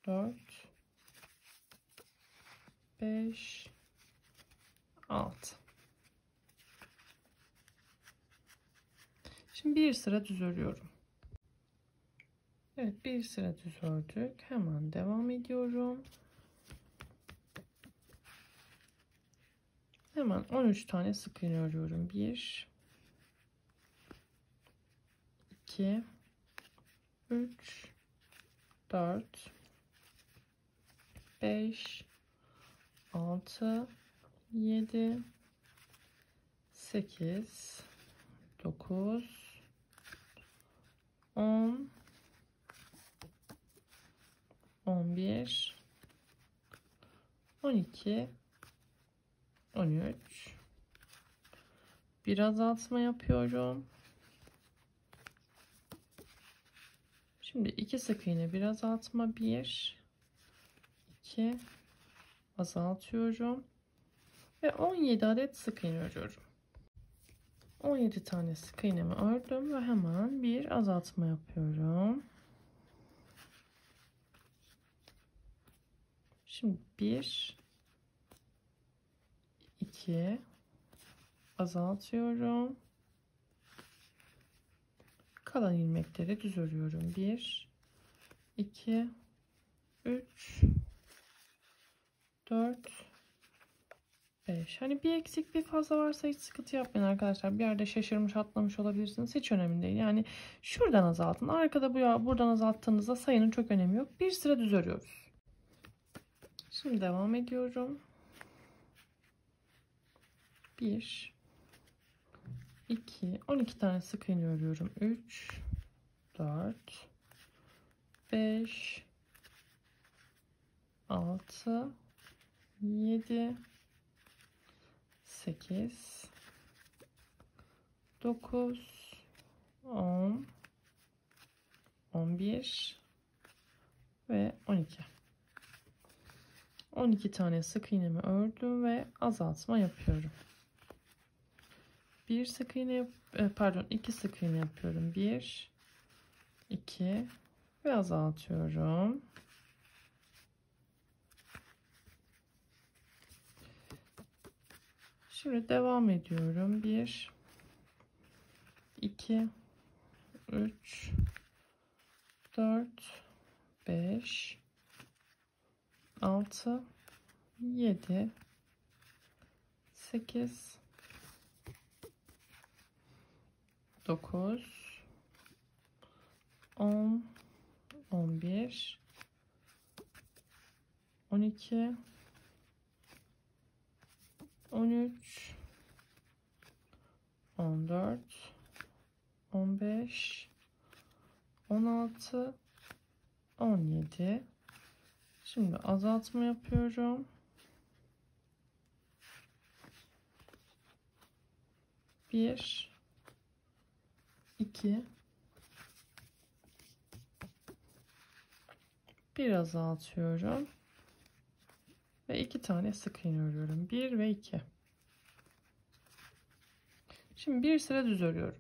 4 5 6. Şimdi bir sıra düz örüyorum. Evet, bir sıra düz ördük. Hemen devam ediyorum. Hemen 13 tane sık iğne örüyorum. 1 2 3 4 5 6 7 8 9 10, 11, 12, 13. Bir azaltma yapıyorum. Şimdi 2 sık iğne, bir azaltma, 1, 2, azaltıyorum ve 17 adet sık iğne örüyorum. 17 tane sık iğnemi ördüm ve hemen bir azaltma yapıyorum. Şimdi 1, 2, azaltıyorum. Kalan ilmekleri düz örüyorum. 1, 2, 3, 4, 5. Hani bir eksik bir fazla varsa hiç sıkıntı yapmayın arkadaşlar. Bir yerde şaşırmış atlamış olabilirsiniz. Hiç önemli değil. Yani şuradan azaltın. Arkada buradan azalttığınızda sayının çok önemi yok. Bir sıra düz örüyoruz. Şimdi devam ediyorum. 1, 2, 12 tane sık iğne örüyorum. 3, 4, 5, 6, 7, 8, 9, 10, 11 ve 12. 12 tane sık iğnemi ördüm ve azaltma yapıyorum. Bir sık iğne, pardon, 2 sık iğne yapıyorum. 1, 2 ve azaltıyorum. Şimdi devam ediyorum. 1, 2, 3, 4, 5, 6, 7, 8, 9, 10, 11, 12, 13, 14, 15, 16, 17. Şimdi azaltma yapıyorum. 1, 2, bir azaltıyorum ve 2 tane sık iğne örüyorum. 1 ve 2. Şimdi bir sıra düz örüyorum.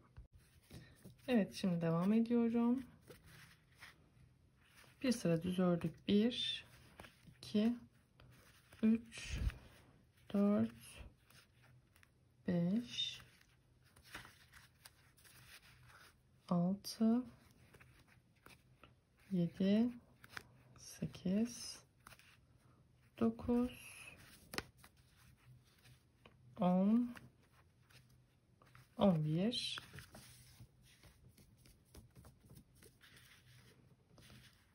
Evet, şimdi devam ediyorum. Bir sıra düz ördük. 1, 2, 3, 4, 5, 6, 7, 8, 9, 10, 11.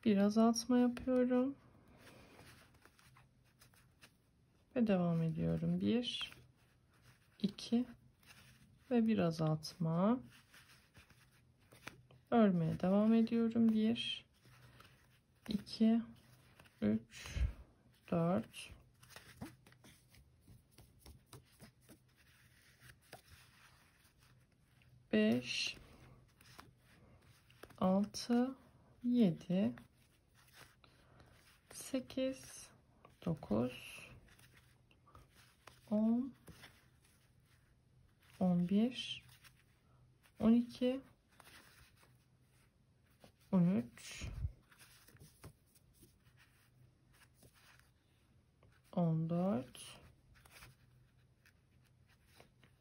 Bir azaltma yapıyorum. Ve devam ediyorum. 1, 2 ve bir azaltma. Örmeye devam ediyorum. 1, 2, 3, 4, 5, 6, 7, 8, 9, 10, 11, 12, 13, 14,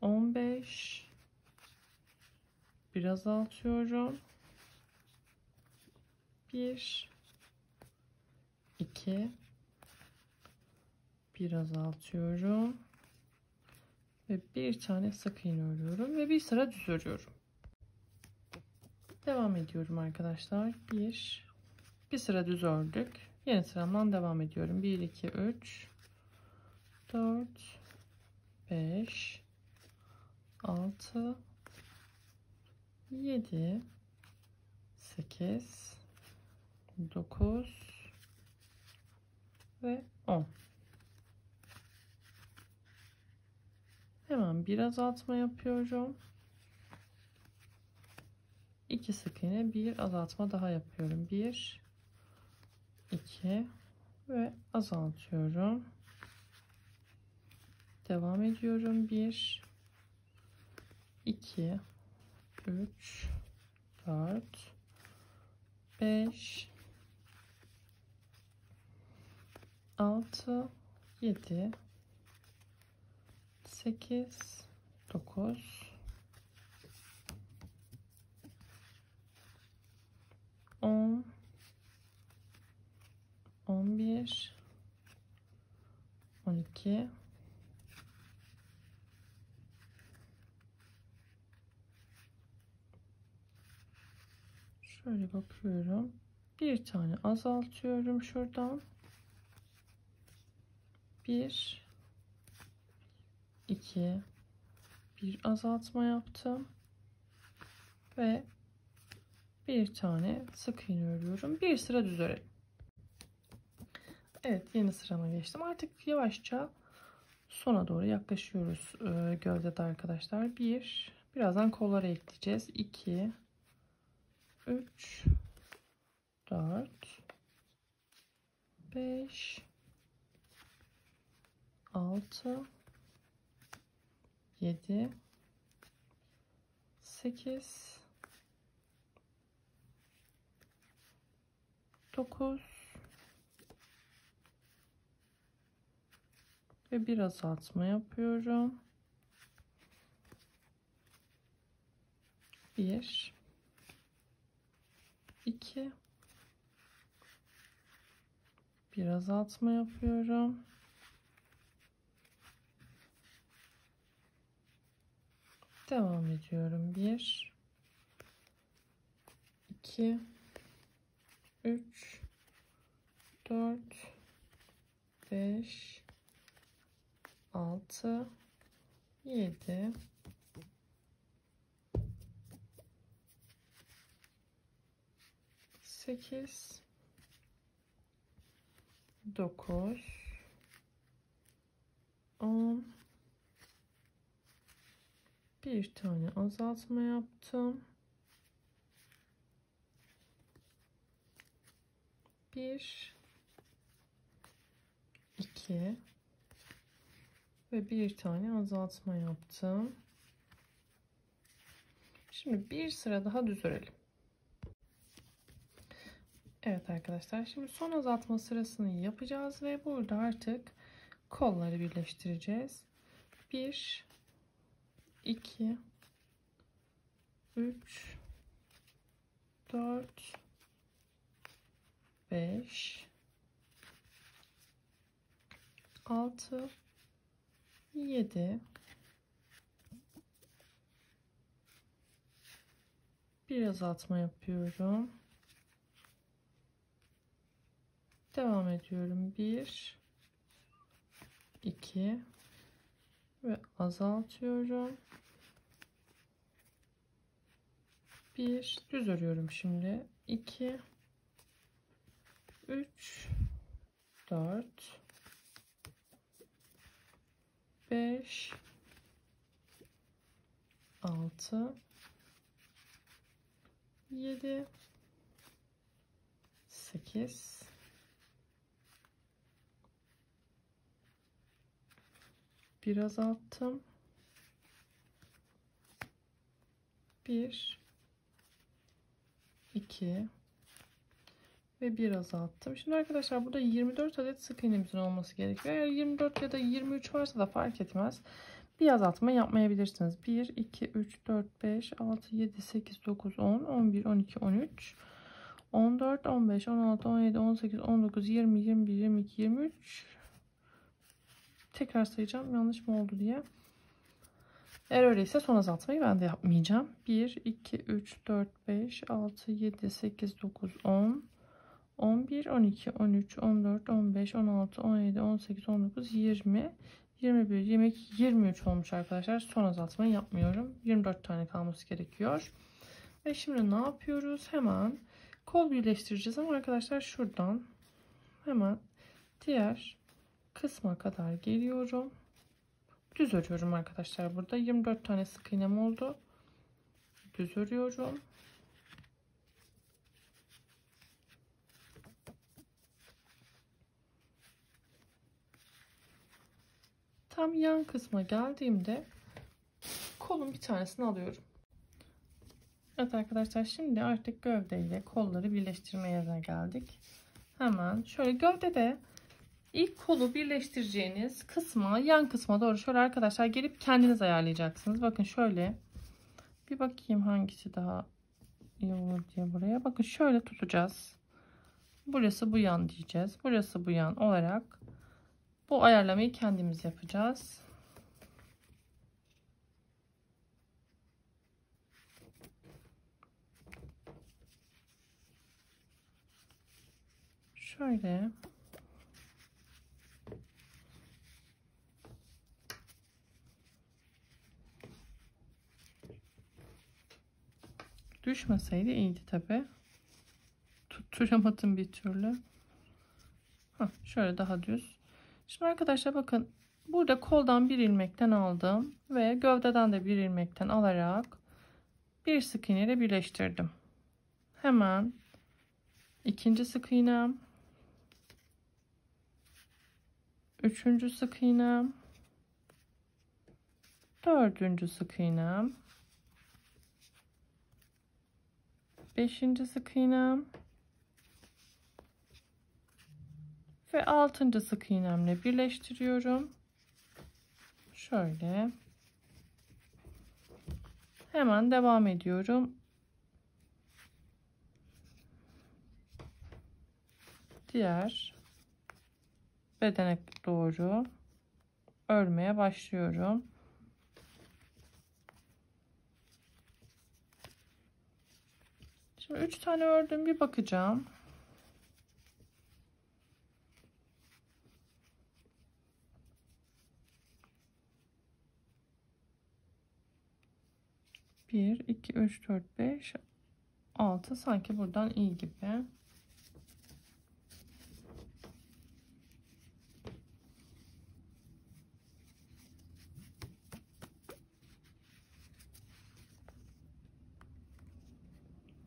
15. Bir azaltıyorum. 1, 2, bir azaltıyorum ve bir tane sık iğne örüyorum ve bir sıra düz örüyorum. Devam ediyorum arkadaşlar. Bir sıra düz ördük. Yeni sıramdan devam ediyorum. 1, 2, 3, 4, 5, 6, 7, 8, 9 ve 10. Hemen bir azaltma yapıyorum. 2 sık iğne, bir azaltma daha yapıyorum. 1, 2 ve azaltıyorum. Devam ediyorum. 1, 2, 3, 4, 5, 6, 7, 8, 9, 10, 11, 12, 'şöyle bakıyorum. Bir tane azaltıyorum şuradan. 1, 2, bir azaltma yaptım ve bir tane sık iğne örüyorum. Bir sıra düz örelim. Evet, yeni sırama geçtim. Artık yavaşça sona doğru yaklaşıyoruz gövdede arkadaşlar. Birazdan kollara ekleyeceğiz. 2, 3, 4, 5, 6, 7, 8, 9 ve bir azaltma yapıyorum. 1, 2, bir azaltma yapıyorum. 'Devam ediyorum. 1, 2, 3, 4, 5, 6, 7, 8, 9, 10, bir tane azaltma yaptım. 1, 2 ve bir tane azaltma yaptım. Şimdi bir sıra daha düz örelim. Evet arkadaşlar, şimdi son azaltma sırasını yapacağız ve burada artık kolları birleştireceğiz. 1, 2, 3, 4, 5, 6, 7, bir azaltma yapıyorum. Devam ediyorum. 1, 2 ve azaltıyorum. 1, düz örüyorum şimdi. 2, 3, 4, 5, 6, 7, 8, 1 azalttım. 1, 2 ve 1 azalttım. Şimdi arkadaşlar burada 24 adet sık iğnemizin olması gerekiyor. Eğer 24 ya da 23 varsa da fark etmez. Bir azaltma yapmayabilirsiniz. 1, 2, 3, 4, 5, 6, 7, 8, 9, 10, 11, 12, 13, 14, 15, 16, 17, 18, 19, 20, 21, 22, 23. Tekrar sayacağım yanlış mı oldu diye. Eğer öyleyse son azaltmayı ben de yapmayacağım. 1, 2, 3, 4, 5, 6, 7, 8, 9, 10, 11, 12, 13, 14, 15, 16, 17, 18, 19, 20, 21, 22, 23 olmuş arkadaşlar. Son azaltmayı yapmıyorum. 24 tane kalması gerekiyor. Ve şimdi ne yapıyoruz? Hemen kol birleştireceğiz ama arkadaşlar şuradan hemen diğer kısma kadar geliyorum. Düz örüyorum arkadaşlar. Burada 24 tane sık iğnem oldu. Düz örüyorum. Tam yan kısma geldiğimde kolun bir tanesini alıyorum. Evet arkadaşlar, şimdi artık gövdeyle kolları birleştirme yerine geldik. Hemen şöyle gövdede ilk kolu birleştireceğiniz kısma, yan kısma doğru şöyle arkadaşlar gelip kendiniz ayarlayacaksınız. Bakın şöyle bir bakayım hangisi daha iyi olur diye buraya. Bakın şöyle tutacağız. Burası bu yan diyeceğiz. Burası bu yan olarak bu ayarlamayı kendimiz yapacağız. Şöyle düşmeseydi iyiydi tabi. Tutturamadım bir türlü. Şöyle daha düz. Şimdi arkadaşlar bakın, burada koldan bir ilmekten aldım ve gövdeden de bir ilmekten alarak bir sık iğne ile birleştirdim. Hemen ikinci sık iğnem, üçüncü sık iğnem, dördüncü sık iğnem, beşinci sık iğnem ve 6. sık iğnemle birleştiriyorum. Şöyle hemen devam ediyorum. Diğer bedene doğru örmeye başlıyorum. Şimdi 3 tane ördüm, bir bakacağım. Bir, iki, üç, dört, beş, 6. Sanki buradan iyi gibi.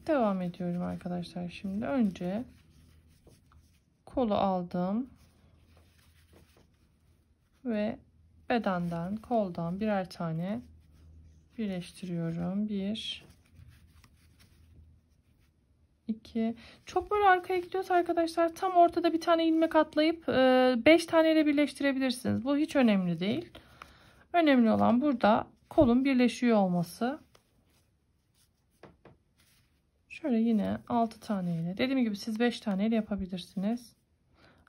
Devam ediyorum arkadaşlar. Şimdi önce kolu aldım ve bedenden, koldan birer tane birleştiriyorum. 1 2. Çok böyle arkaya gidiyorsa arkadaşlar tam ortada bir tane ilmek atlayıp 5 taneyle birleştirebilirsiniz. Bu hiç önemli değil. Önemli olan burada kolun birleşiyor olması. Şöyle yine 6 taneyle. Dediğim gibi siz 5 taneyle yapabilirsiniz.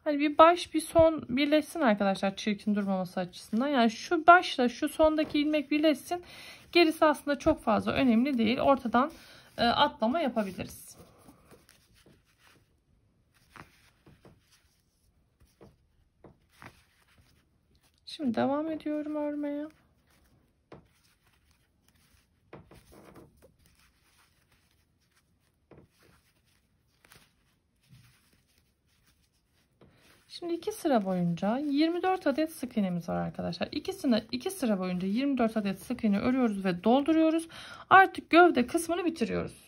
Hani bir baş bir son birleşsin arkadaşlar, çirkin durmaması açısından. Yani şu başla şu sondaki ilmek birleşsin. Gerisi aslında çok fazla önemli değil. Ortadan atlama yapabiliriz. Şimdi devam ediyorum örmeye. Şimdi 2 sıra boyunca 24 adet sık iğnemiz var arkadaşlar. 2 sıra boyunca 24 adet sık iğne örüyoruz ve dolduruyoruz. Artık gövde kısmını bitiriyoruz.